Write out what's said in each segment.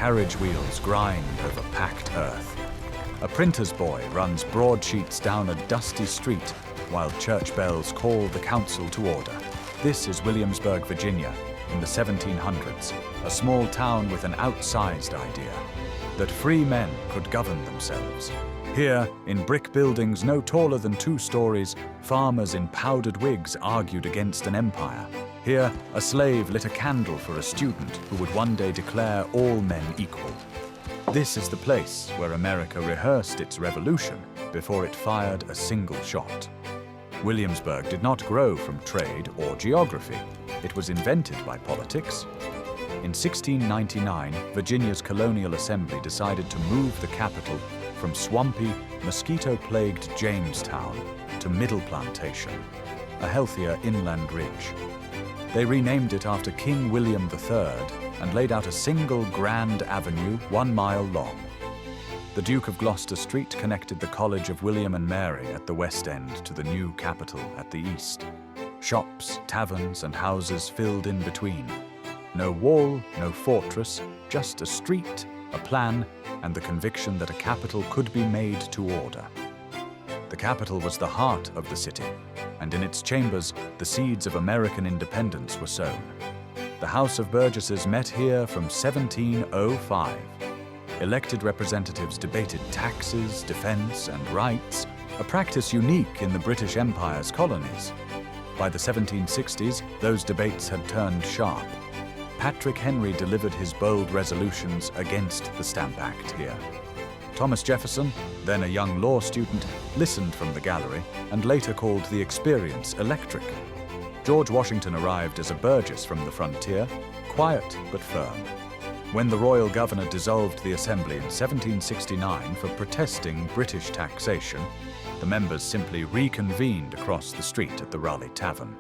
carriage wheels grind over packed earth. A printer's boy runs broadsheets down a dusty street while church bells call the council to order. This is Williamsburg, Virginia, in the 1700s, a small town with an outsized idea, that free men could govern themselves. Here, in brick buildings no taller than 2 stories, farmers in powdered wigs argued against an empire. Here, a slave lit a candle for a student who would one day declare all men equal. This is the place where America rehearsed its revolution before it fired a single shot. Williamsburg did not grow from trade or geography. It was invented by politics. In 1699, Virginia's Colonial Assembly decided to move the capital from swampy, mosquito-plagued Jamestown to Middle Plantation, a healthier inland ridge. They renamed it after King William III and laid out a single grand avenue 1 mile long. The Duke of Gloucester Street connected the College of William and Mary at the west end to the new capital at the east. Shops, taverns, and houses filled in between. No wall, no fortress, just a street, a plan, and the conviction that a capital could be made to order. The capital was the heart of the city, and in its chambers, the seeds of American independence were sown. The House of Burgesses met here from 1705. Elected representatives debated taxes, defense, and rights, a practice unique in the British Empire's colonies. By the 1760s, those debates had turned sharp. Patrick Henry delivered his bold resolutions against the Stamp Act here. Thomas Jefferson, then a young law student, listened from the gallery and later called the experience electric. George Washington arrived as a Burgess from the frontier, quiet but firm. When the royal governor dissolved the assembly in 1769 for protesting British taxation, the members simply reconvened across the street at the Raleigh Tavern.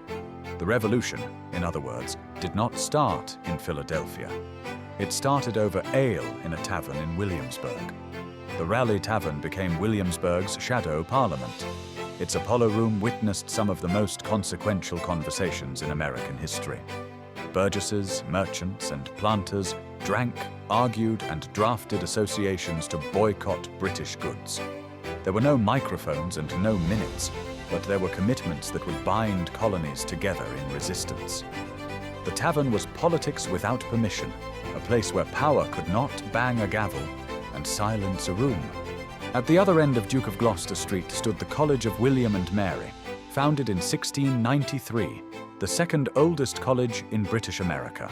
The revolution, in other words, did not start in Philadelphia. It started over ale in a tavern in Williamsburg. The Raleigh Tavern became Williamsburg's shadow parliament. Its Apollo Room witnessed some of the most consequential conversations in American history. Burgesses, merchants, and planters drank, argued, and drafted associations to boycott British goods. There were no microphones and no minutes, but there were commitments that would bind colonies together in resistance. The tavern was politics without permission, a place where power could not bang a gavel and silence a room. At the other end of Duke of Gloucester Street stood the College of William and Mary, founded in 1693, the second oldest college in British America.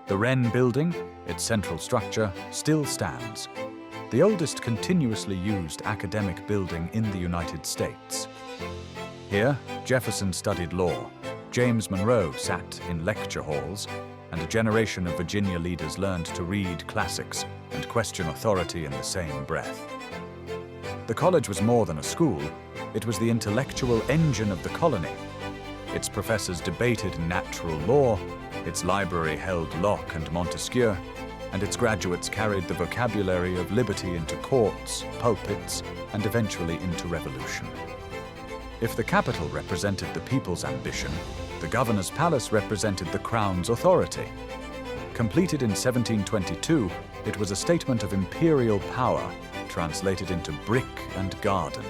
The Wren building, its central structure, still stands, the oldest continuously used academic building in the United States. Here, Jefferson studied law, James Monroe sat in lecture halls, and a generation of Virginia leaders learned to read classics and question authority in the same breath. The college was more than a school, it was the intellectual engine of the colony. Its professors debated natural law, its library held Locke and Montesquieu, and its graduates carried the vocabulary of liberty into courts, pulpits, and eventually into revolution. If the capital represented the people's ambition, the governor's palace represented the crown's authority. Completed in 1722, it was a statement of imperial power, translated into brick and garden.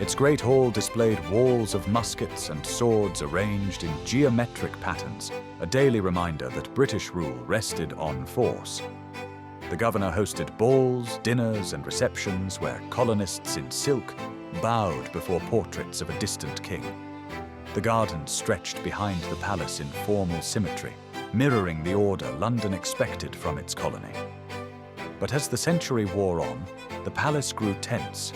Its great hall displayed walls of muskets and swords arranged in geometric patterns, a daily reminder that British rule rested on force. The governor hosted balls, dinners, and receptions where colonists in silk bowed before portraits of a distant king. The gardens stretched behind the palace in formal symmetry, mirroring the order London expected from its colony. But as the century wore on, the palace grew tense.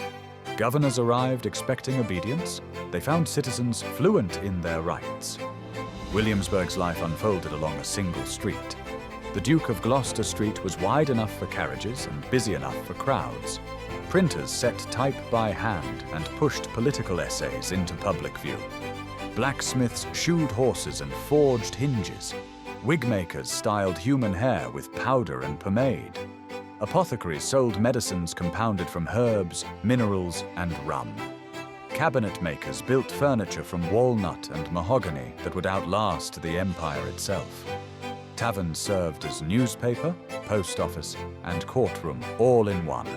Governors arrived expecting obedience. They found citizens fluent in their rights. Williamsburg's life unfolded along a single street. The Duke of Gloucester Street was wide enough for carriages and busy enough for crowds. Printers set type by hand and pushed political essays into public view. Blacksmiths shoed horses and forged hinges. Wigmakers styled human hair with powder and pomade. Apothecaries sold medicines compounded from herbs, minerals, and rum. Cabinet makers built furniture from walnut and mahogany that would outlast the empire itself. Taverns served as newspaper, post office, and courtroom all in one.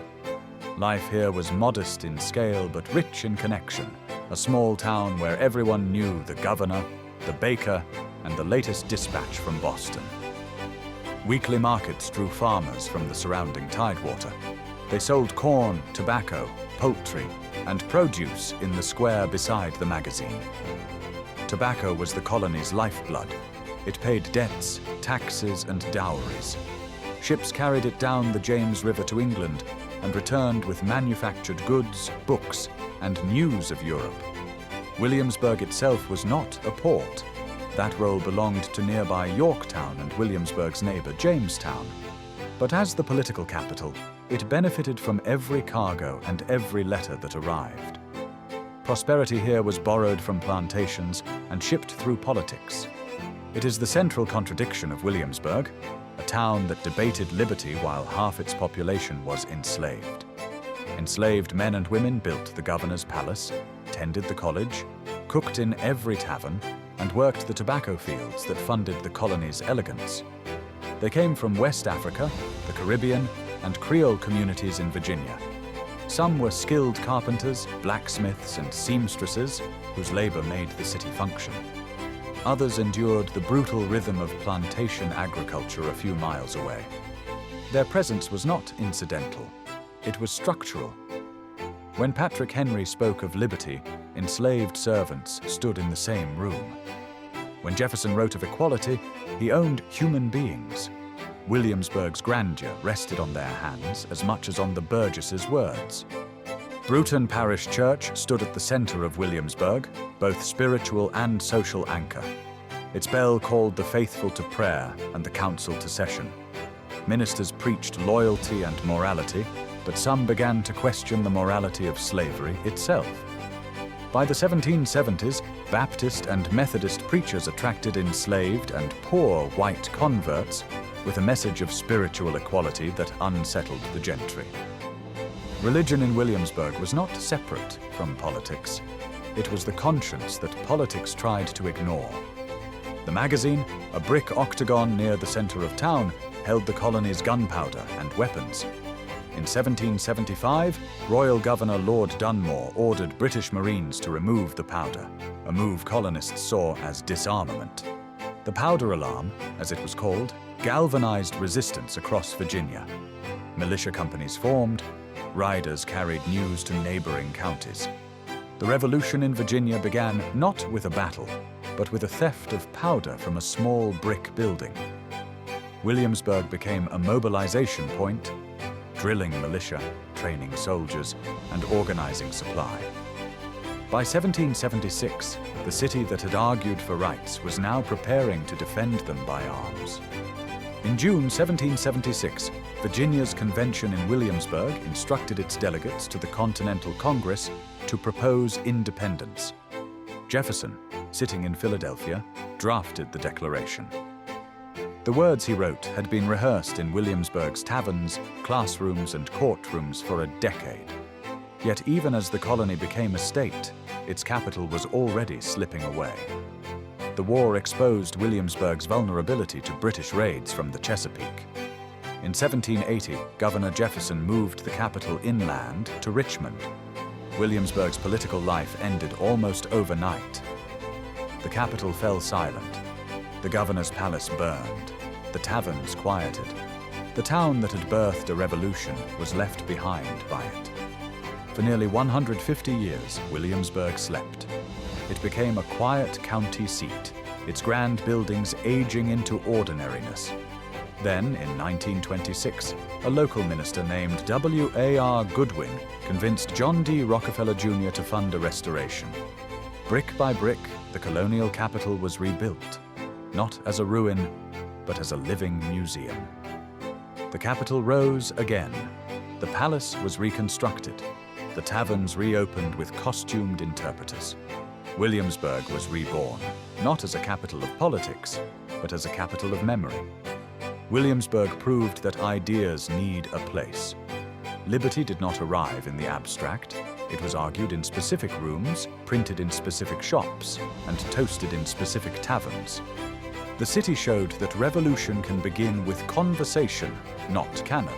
Life here was modest in scale but rich in connection, a small town where everyone knew the governor, the baker, and the latest dispatch from Boston. Weekly markets drew farmers from the surrounding tidewater. They sold corn, tobacco, poultry, and produce in the square beside the magazine. Tobacco was the colony's lifeblood. It paid debts, taxes, and dowries. Ships carried it down the James River to England and returned with manufactured goods, books, and news of Europe. Williamsburg itself was not a port. That role belonged to nearby Yorktown and Williamsburg's neighbor Jamestown. But as the political capital, it benefited from every cargo and every letter that arrived. Prosperity here was borrowed from plantations and shipped through politics. It is the central contradiction of Williamsburg, a town that debated liberty while half its population was enslaved. Enslaved men and women built the governor's palace, tended the college, cooked in every tavern, and worked the tobacco fields that funded the colony's elegance. They came from West Africa, the Caribbean, and Creole communities in Virginia. Some were skilled carpenters, blacksmiths, and seamstresses whose labor made the city function. Others endured the brutal rhythm of plantation agriculture a few miles away. Their presence was not incidental. It was structural. When Patrick Henry spoke of liberty, enslaved servants stood in the same room. When Jefferson wrote of equality, he owned human beings. Williamsburg's grandeur rested on their hands as much as on the Burgesses' words. Bruton Parish Church stood at the center of Williamsburg, both spiritual and social anchor. Its bell called the faithful to prayer and the council to session. Ministers preached loyalty and morality, but some began to question the morality of slavery itself. By the 1770s, Baptist and Methodist preachers attracted enslaved and poor white converts with a message of spiritual equality that unsettled the gentry. Religion in Williamsburg was not separate from politics. It was the conscience that politics tried to ignore. The magazine, a brick octagon near the center of town, held the colony's gunpowder and weapons. In 1775, Royal Governor Lord Dunmore ordered British Marines to remove the powder, a move colonists saw as disarmament. The powder alarm, as it was called, galvanized resistance across Virginia. Militia companies formed. Riders carried news to neighboring counties. The revolution in Virginia began not with a battle, but with a theft of powder from a small brick building. Williamsburg became a mobilization point, drilling militia, training soldiers, and organizing supply. By 1776, the city that had argued for rights was now preparing to defend them by arms. In June 1776, Virginia's convention in Williamsburg instructed its delegates to the Continental Congress to propose independence. Jefferson, sitting in Philadelphia, drafted the declaration. The words he wrote had been rehearsed in Williamsburg's taverns, classrooms, and courtrooms for a decade. Yet even as the colony became a state, its capital was already slipping away. The war exposed Williamsburg's vulnerability to British raids from the Chesapeake. In 1780, Governor Jefferson moved the capital inland to Richmond. Williamsburg's political life ended almost overnight. The capital fell silent. The governor's palace burned. The taverns quieted. The town that had birthed a revolution was left behind by it. For nearly 150 years, Williamsburg slept. It became a quiet county seat, its grand buildings aging into ordinariness. Then, in 1926, a local minister named W.A.R. Goodwin convinced John D. Rockefeller Jr. to fund a restoration. Brick by brick, the colonial capital was rebuilt, not as a ruin, but as a living museum. The capital rose again. The palace was reconstructed. The taverns reopened with costumed interpreters. Williamsburg was reborn, not as a capital of politics, but as a capital of memory. Williamsburg proved that ideas need a place. Liberty did not arrive in the abstract. It was argued in specific rooms, printed in specific shops, and toasted in specific taverns. The city showed that revolution can begin with conversation, not cannon.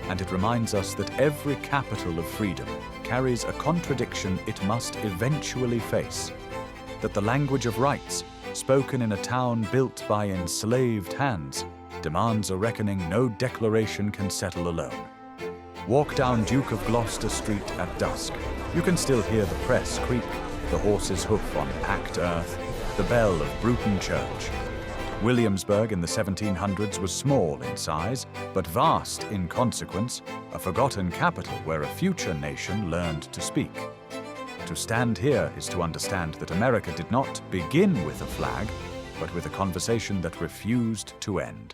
And it reminds us that every capital of freedom carries a contradiction it must eventually face. That the language of rights, spoken in a town built by enslaved hands, demands a reckoning no declaration can settle alone. Walk down Duke of Gloucester Street at dusk. You can still hear the press creak, the horse's hoof on packed earth, the bell of Bruton Church. Williamsburg in the 1700s was small in size, but vast in consequence, a forgotten capital where a future nation learned to speak. To stand here is to understand that America did not begin with a flag, but with a conversation that refused to end.